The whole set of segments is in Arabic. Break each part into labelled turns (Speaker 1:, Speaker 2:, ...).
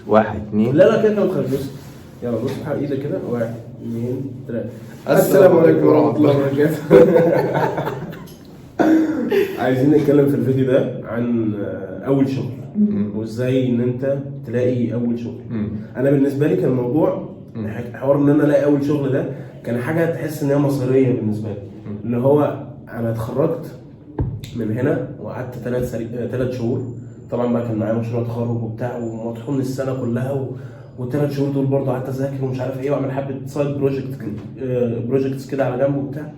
Speaker 1: 1 2.
Speaker 2: لا كده خلص. يلا بص بحق ايدك كده. 1 2 3. السلام عليكم ورحمه الله وبركاته. عايزين نتكلم في الفيديو ده عن اول شغل وازاي ان انت تلاقي اول شغل. انا بالنسبه لي كان الموضوع حوار ان انا الاقي اول شغل ده كان حاجه تحس ان هي مصيريه بالنسبه لي. اللي هو انا اتخرجت من هنا وقعدت 3 شهور. طبعا بقى كان معايا مشروع تخرج وبتاع ومطحون السنه كلها والثلاث شهور دول برضه قعدت اذاكر ومش عارف ايه واعمل حبه سايد بروجكتس كده على جنب وبتاع.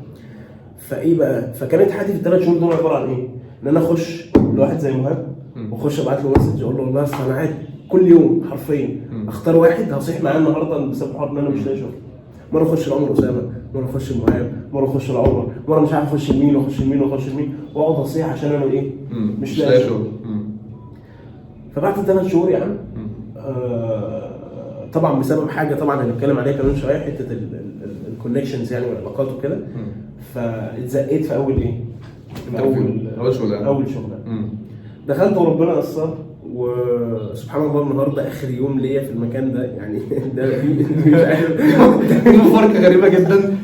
Speaker 2: فايه بقى فكانت حياتي في ال3 شهور دول عباره عن ايه؟ ان انا اخش لواحد زي مهاب واخش ابعت له مسج اقول له والله اصل انا قاعد كل يوم حرفيا اختار واحد هصيح معاه النهارده بسبب حوار ان انا مش لاقي شغل. مره اخش لعمر اسامه، مره اخش لمهاب، مره اخش لعمر، مره مش عارف اخش لمين واخش لمين واخش لمين واقعد اصيح عشان انا ايه؟ مش لاقي شغل. فبعد 3 شهور يا عم طبعا بسبب حاجه طبعا هنتكلم عليها كمان شويه، حته الكونكشنز يعني والعلاقات وكده. فاتزقيت في اول ايه؟ اول شغله. دخلت وربنا يسر وسبحان الله النهارده اخر يوم ليا في المكان ده يعني. ده مش عارف
Speaker 1: مفارقه غريبه جدا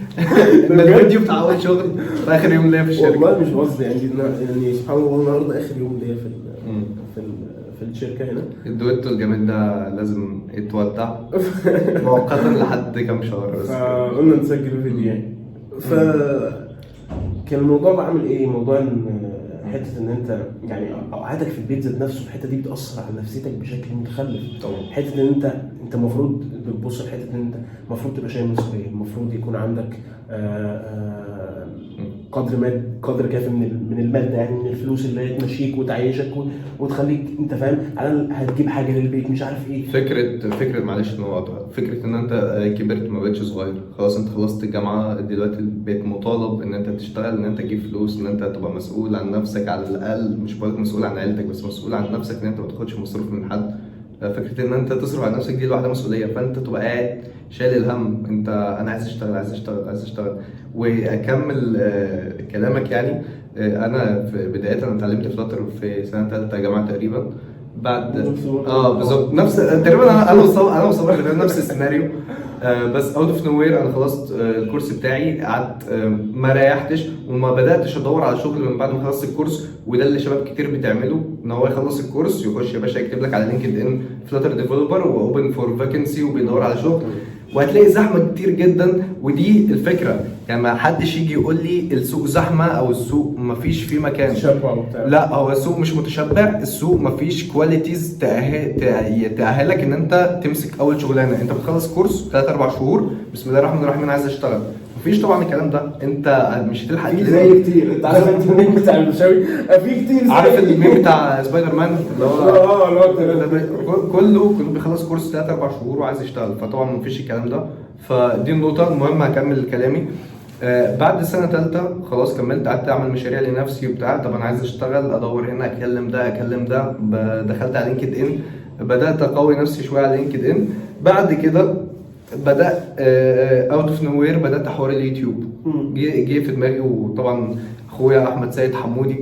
Speaker 1: ان الفيديو بتاع اول شغل في اخر يوم ليا في الشركه.
Speaker 2: والله مش قصدي يعني سبحان الله النهارده اخر يوم ليا في الشركه هنا.
Speaker 1: الدويتو الجميل ده لازم يتودع مؤقتا لحد كام شهر بس.
Speaker 2: قلنا نسجل فيديو يعني. كان الموضوع بعمل ايه؟ موضوع ان حته ان انت يعني قعدتك في البيت ذات نفسه الحته دي بتاثر على نفسيتك بشكل متخلف طبعا. حته ان انت المفروض بتبص لحته ان انت المفروض تبقى شايل مسؤوليه، المفروض يكون عندك قدر كافي من الماده يعني من الفلوس اللي هي تمشيك وتعيشك وتخليك انت فاهم على هتجيب حاجه للبيت مش عارف ايه.
Speaker 1: فكره معلش الموضوع فكره ان انت كبرت ما بقتش صغير خلاص. انت خلصت الجامعه دلوقتي بقيت مطالب ان انت تشتغل ان انت تجيب فلوس ان انت تبقى مسؤول عن نفسك على الاقل. مش بقولك مسؤول عن عيلتك بس مسؤول عن نفسك ان انت ما تاخدش مصروف من حد. فكره ان انت تصرف على نفسك دي لوحدها مسؤوليه. فانت تبقى قاعد شايل الهم انت انا عايز اشتغل. واكمل كلامك يعني. انا في بدايه انا اتعلمت فلاتر في سنه ثالثه جامعه تقريبا. بعد بالظبط نفس تقريبا انا وصبري نفس السيناريو. بس اوت اوف نو وير انا خلصت الكورس بتاعي قعدت ما ريحتش وما بداتش ادور على شغل من بعد ما خلصت الكورس. وده اللي شباب كتير بتعمله ان هو يخلص الكورس يخش يا باشا يكتب لك على لينكد ان فلاتر ديفلوبر واوبن فور فاكنسي وبيدور على شغل وهتلاقي زحمه كتير جدا. ودي الفكره يعني ما حدش يجي يقول لي السوق زحمه او السوق ما فيش فيه مكان. لا هو السوق مش متشبع. السوق ما فيش كواليتيز تأهلك ان انت تمسك اول شغلانه. انت بتخلص كورس 3-4 شهور بسم الله الرحمن الرحيم انا عايز اشتغل. مفيش طبعا الكلام ده. انت مش هتلحق
Speaker 2: زي كتير. انت عارف انت الميم بتاع المشاوي في كتير.
Speaker 1: عارف الميم بتاع سبايدر مان اللي هو كله بيخلص كورس 3-4 شهور وعايز يشتغل. فطبعا مفيش الكلام ده. فدي النقطه المهمه. هكمل كلامي. بعد سنه ثالثه خلاص كملت قعدت اعمل مشاريع لنفسي وبتاع. طب انا عايز اشتغل ادور هنا اكلم ده. دخلت على لينكد ان بدات اقوي نفسي شويه على لينكد ان. بعد كده بدات اوت اوف نو وير بدات حوار اليوتيوب. جه في دماغي. وطبعا اخويا احمد سيد حمودي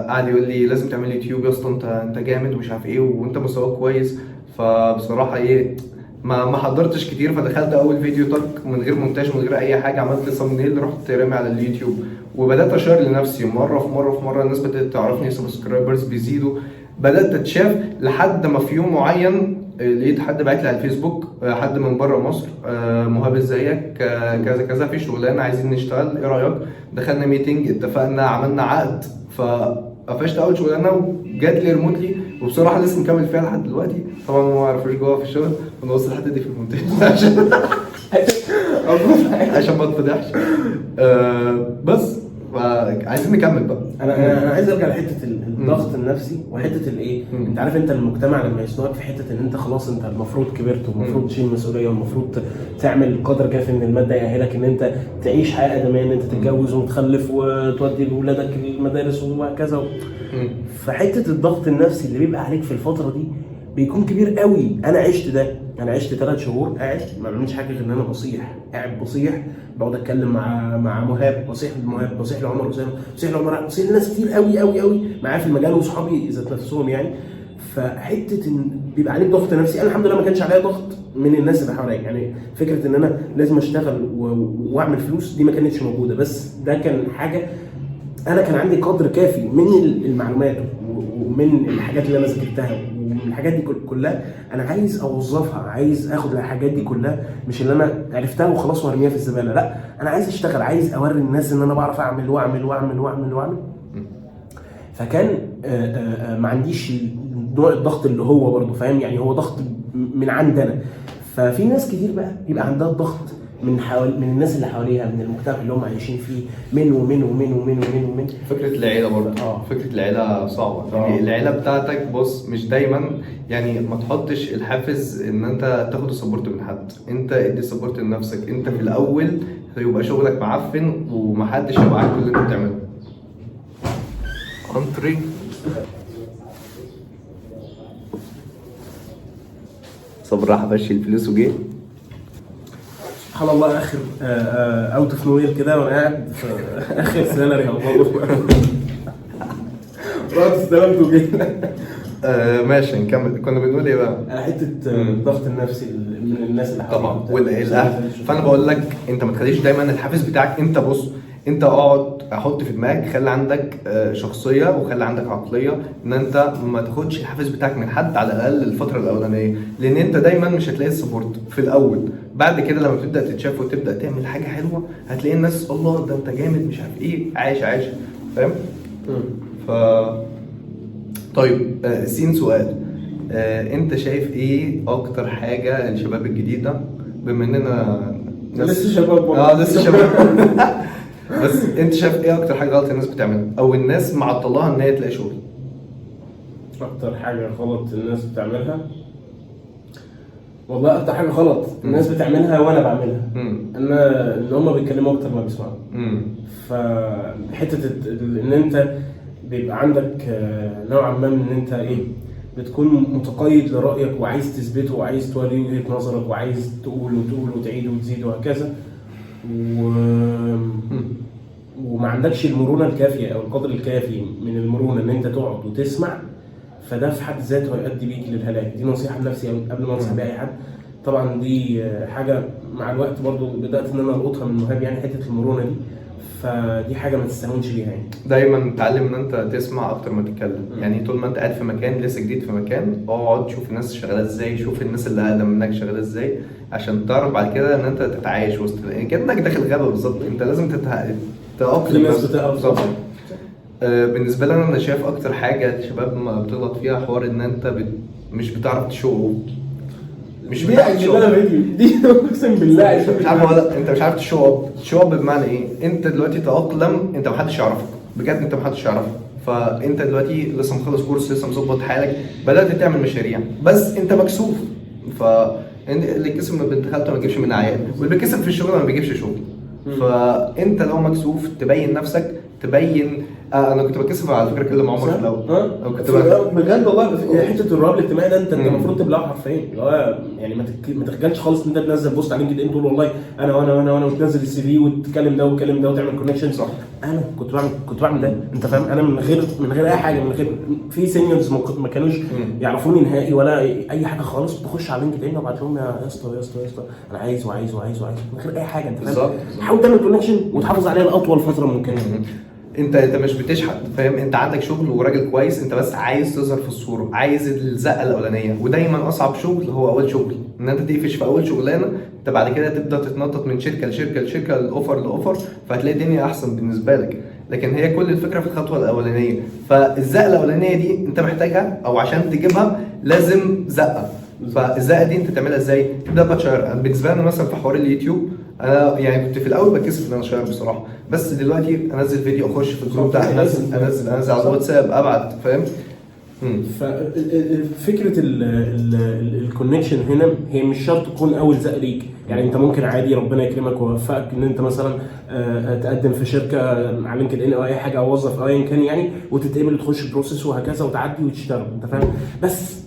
Speaker 1: قعد يقول لي لازم تعمل يوتيوب يا اسطى انت جامد ومش عارف ايه وانت مستواك كويس. فبصراحه ايه ما حضرتش كتير. فدخلت اول فيديو طق من غير مونتاج من غير اي حاجه. عملت صمنيل رحت رامي على اليوتيوب وبدات اشير لنفسي. مره الناس بدات تعرفني سبسكرايبرز بيزيدوا. بدات اتشاف لحد ما في يوم معين لقيت حد بعت لي على الفيسبوك حد من بره مصر مهاب ازيك كذا في شغلانه عايزين نشتغل ايه رايك. دخلنا ميتنج اتفقنا عملنا عقد. فقفشت اول شغلانه وجات لي ريموتلي وبصراحه لسه مكمل فيها لحد دلوقتي. طبعا ما اعرفوش جوه في الشغل ونوصل الحته دي في المونتاج عشان ما اتفضحش. بس عايزين نكمل بقى.
Speaker 2: انا عايز ارجع لحته الضغط النفسي وحته الايه. انت عارف انت المجتمع لما يسمعك في حته ان انت خلاص انت المفروض كبرت والمفروض تشيل مسؤوليه والمفروض تعمل قدر كافي من الماده يأهلك ان انت تعيش حياه ادميه ان انت تتجوز وتخلف وتودي لاولادك المدارس وهكذا. فحته الضغط النفسي اللي بيبقى عليك في الفتره دي بيكون كبير قوي. انا عشت 3 شهور قاعد ما بعملش حاجه غير ان انا قاعد بصيح بقعد اتكلم مع مهاب. بصيح لعمر اسامه بصيح لناس كتير قوي معايا في المجال وصحابي ذات نفسهم يعني. فحته ان بيبقى عليك ضغط نفسي، انا الحمد لله ما كانش عليا ضغط من الناس اللي حواليا. يعني فكره ان انا لازم اشتغل واعمل فلوس دي ما كانتش موجوده، بس ده كان حاجه انا كان عندي قدر كافي من المعلومات ومن الحاجات اللي انا ذاكرتها ومن الحاجات دي كلها انا عايز اوظفها، عايز اخد الحاجات دي كلها، مش اللي انا عرفتها وخلاص وارميها في الزباله، لا انا عايز اشتغل، عايز اوري الناس ان انا بعرف اعمل واعمل واعمل واعمل واعمل. فكان ما عنديش نوع الضغط اللي هو برضه فاهم، يعني هو ضغط من عندنا. ففي ناس كتير بقى يبقى عندها ضغط من الناس اللي حواليها، من المجتمع اللي هم عايشين فيه، من ومن ومن ومن ومن ومن
Speaker 1: فكرة العيلة برضه فكرة العيلة صعبة. يعني العيلة بتاعتك بص مش دايما، يعني ما تحطش الحافز ان انت تاخد السبورت من حد، انت ادي سبورت لنفسك. انت في الاول هيبقى شغلك معفن ومحدش هيبقى عارف اللي انت بتعمله. انتري صبر راح ابشي الفلوس وجه.
Speaker 2: سبحان الله، اخر اوت اوف نوير كده وانا قاعد في اخر سنه رياضه رحت استلمت وجينا.
Speaker 1: ماشي نكمل. كنا بنقول ايه بقى؟
Speaker 2: على حته الضغط النفسي من الناس اللي حواليك
Speaker 1: طبعا والاهل. فانا بقول لك انت ما تخليش دايما الحافز بتاعك انت. بص انت اقعد احط في دماغك، خلي عندك شخصيه وخلي عندك عقليه ان انت ما تاخدش الحافز بتاعك من حد على الاقل الفتره الاولانيه، لان انت دايما مش هتلاقي السبورت في الاول. بعد كده لما تبدا تتشاف وتبدا تعمل حاجه حلوه هتلاقي الناس الله ده انت جامد مش عارف ايه، عايش فاهم. ف طيب سين سؤال، انت شايف ايه اكتر حاجه الشباب الجديده، بما اننا
Speaker 2: لسه شباب
Speaker 1: لسه شباب بس انت شايف ايه اكتر حاجه غلط الناس بتعملها او الناس معطلاها ان هي تلاقي شغل؟
Speaker 2: اكتر حاجه غلط الناس بتعملها، والله اكتر حاجه غلط الناس بتعملها وانا بعملها ان هم بيتكلموا اكتر ما بيسمعوا. فحته ان انت بيبقى عندك نوعا ما ان انت ايه، بتكون متقيد لرايك وعايز تثبته وعايز توري وجهه نظرك وعايز تقول وتعيد وتزيد وهكذا، وما عندكش المرونه الكافيه او القدر الكافي من المرونه ان انت تقعد وتسمع. فده في حد ذاته هيؤدي بيك للهلاك. دي نصيحه لنفسي قبل ما انصح باي حد. طبعا دي حاجه مع الوقت برضو بدات ان انا القطها من مهاب، يعني حته المرونه دي، فدي حاجه ما تستهونش بيها. يعني
Speaker 1: دايما اتعلم ان انت تسمع اكتر ما تتكلم. يعني طول ما انت قاعد في مكان لسه جديد في مكان، اقعد شوف الناس شغاله ازاي، شوف الناس اللي اقدم منك شغاله ازاي، عشان تعرف بعد كده ان انت تتعايش وسط، يعني كانك داخل غابه بالظبط. انت لازم تتاقلم بالظبط. بالنسبه لي انا شايف اكتر حاجه الشباب ما بتغلط فيها حوار ان انت مش بتعرف تشو. مش
Speaker 2: بتعرف تشو دي اقسم بالله
Speaker 1: مش عارف ولا انت مش عارف تشو اب بمعنى ايه؟ انت دلوقتي تأقلم، انت محدش يعرفك بجد، انت محدش يعرفك. فانت دلوقتي لسه مخلص كورس، لسه مظبط حالك، بدات تعمل مشاريع بس انت مكسوف. اللي كسب من بنت خالته ما بيجيبش منها عيال، واللي كسب في الشغل ما بيجيبش شغل. فانت لو مكسوف تبين نفسك، تبين انا كنت بتكسف على فكره اكلم عمر في الاول.
Speaker 2: كنت بجد والله حته الرهاب الاجتماعي ده انت المفروض تبلعه حرفيا، اللي هو يعني ما تخجلش خالص ان انت تنزل بوست على لينكد ان تقول والله انا وانا وانا وانا وتنزل السي في وتتكلم ده وتتكلم ده وتعمل كونكشن. صح، انا كنت بعمل ده، انت فاهم. انا من غير اي حاجه، من غير في سينيورز ما كانوش يعرفوني نهائي ولا اي حاجه خالص، بخش على لينكد ان وابعت لهم يا اسطى انا عايز من غير اي حاجه، انت فاهم. حاول تعمل كونكشن وتحافظ عليها لاطول فتره ممكنه.
Speaker 1: انت مش بتشحت، فاهم. انت عندك شغل وراجل كويس، انت بس عايز تظهر في الصوره، عايز الزقه الاولانيه. ودايما اصعب شغل هو اول شغل، ان انت تقفش في اول شغلانه. انت بعد كده تبدا تتنطط من شركه لشركه لاوفر فهتلاقي الدنيا احسن بالنسبه لك. لكن هي كل الفكره في الخطوه الاولانيه. فالزقه الاولانيه دي انت محتاجها، او عشان تجيبها لازم زقه. فالزقه دي انت تعملها ازاي؟ تبدا بقى تشير. بالنسبه لنا مثلا في حوار اليوتيوب، انا يعني كنت في الاول بكسف ان انا اشير بصراحه، بس دلوقتي انزل فيديو اخش في الجروب بتاع انزل على الواتساب ابعت، فاهم.
Speaker 2: ففكره الكونكشن هنا هي مش شرط تكون اول زق ليك. يعني انت ممكن عادي ربنا يكرمك ويوفقك ان انت مثلا تقدم في شركه على لينكد ان او اي حاجه، او وظف او ايا كان يعني، وتتقبل وتخش بروسيس وهكذا وتعدي وتشتغل، انت فاهم. بس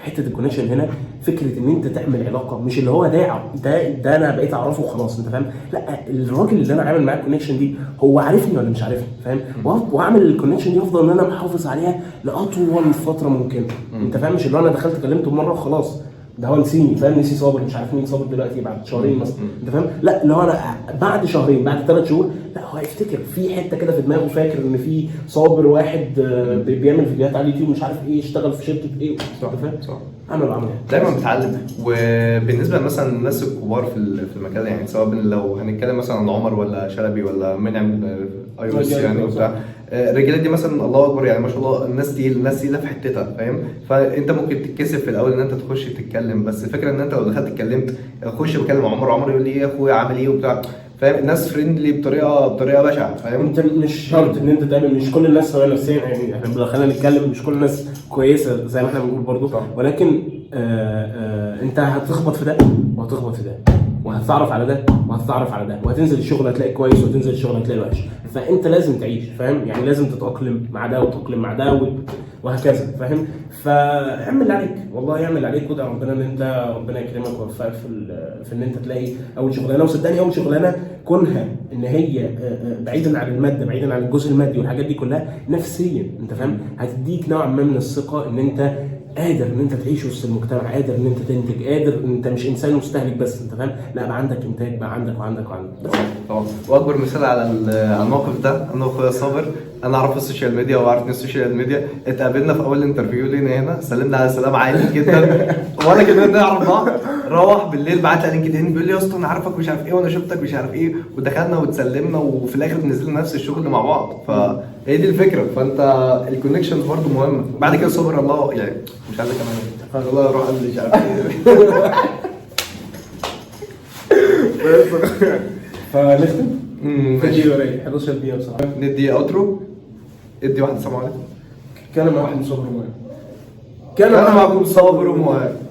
Speaker 2: حته الكونكشن هنا فكره ان انت تعمل علاقه، مش اللي هو ده انا بقيت اعرفه وخلاص، انت فاهم؟ لا، الراجل اللي انا عامل معاه الكونكشن دي هو عارفني ولا مش عارفني، فاهم؟ واعمل الكونكشن دي افضل ان انا محافظ عليها لاطول فتره ممكنه، انت فاهم؟ مش اللي هو انا دخلت كلمته مره وخلاص ده هو نسيني، فاهم؟ نسي صابر، مش عارف مين صابر دلوقتي بعد شهرين مثلا، انت فاهم؟ لا، اللي هو انا بعد شهرين بعد 3 شهور لا هو هيفتكر في حته كده في دماغه، فاكر ان في صابر واحد بيعمل فيديوهات على اليوتيوب مش عارف ايه، اشتغل في شركه ايه، انت فاهم؟ صح. عمل
Speaker 1: دايما بتعلم. وبالنسبه مثلا الناس الكبار في المجال، يعني سواء لو هنتكلم مثلا عن عمر ولا شلبي ولا منعم ايوس يعني وبتاع، الرجاله دي مثلا الله اكبر يعني ما شاء الله، الناس تقيله في حتتها، فاهم؟ فانت ممكن تتكسف في الاول ان انت تخش تتكلم، بس الفكره ان انت لو دخلت اتكلمت، اخش بكلم عمر يقول لي ايه يا اخويا عامل ايه وبتاع، فاهم؟ الناس فريندلي بطريقه بشعه، فاهم؟
Speaker 2: انت مش شرط ان انت تعمل، مش كل الناس سويه نفسيا، يعني احنا خلينا نتكلم مش كل الناس كويسه زي ما احنا بنقول برضو، ولكن انت هتخبط في ده وهتخبط في ده، وهتتعرف على ده وهتتعرف على ده، وهتنزل الشغل هتلاقي كويس وهتنزل الشغل هتلاقي وحش، فانت لازم تعيش، فاهم؟ يعني لازم تتاقلم مع ده وتتاقلم مع ده وهكذا، فاهم؟ فاعمل اللي عليك، والله اعمل اللي عليك، وادعي ربنا ان انت ربنا يكرمك ويوفقك في ان انت تلاقي اول شغلانه. وصدقني اول شغلانه كونها ان هي بعيدا عن الماده، بعيدا عن الجزء المادي والحاجات دي كلها، نفسيا انت فاهم هتديك نوع ما من الثقه ان انت قادر ان انت تعيش وسط المجتمع، قادر ان انت تنتج، قادر ان انت مش انسان مستهلك بس، انت فاهم؟ لا، بقى عندك انتاج، بقى عندك بس.
Speaker 1: طبعا. واكبر مثال على الموقف ده انا واخويا صابر، انا اعرف السوشيال ميديا وعارف السوشيال ميديا، اتقابلنا في اول انترفيو لينا هنا، سلمنا على سلام عادي جدا ولا كنا نعرف بعض. روح بالليل بعت لي لينكد ان بيقول لي يا اسطى انا عارفك مش عارف ايه وانا شفتك مش عارف ايه، ودخلنا واتسلمنا وفي الاخر نزلنا نفس الشغل مع بعض. فهي دي الفكره، فانت الكونكشنز برضه مهمه. بعد كده صبر الله يعني مش عايز كمان الله يروح قال لي مش عارف ايه
Speaker 2: فنختم فيديو 11 دقيقه بصراحه،
Speaker 1: ندي اوترو، ادي واحد. السلام عليكم.
Speaker 2: كان معكم صابر ومؤمن،
Speaker 1: كان معكم صابر ومؤمن.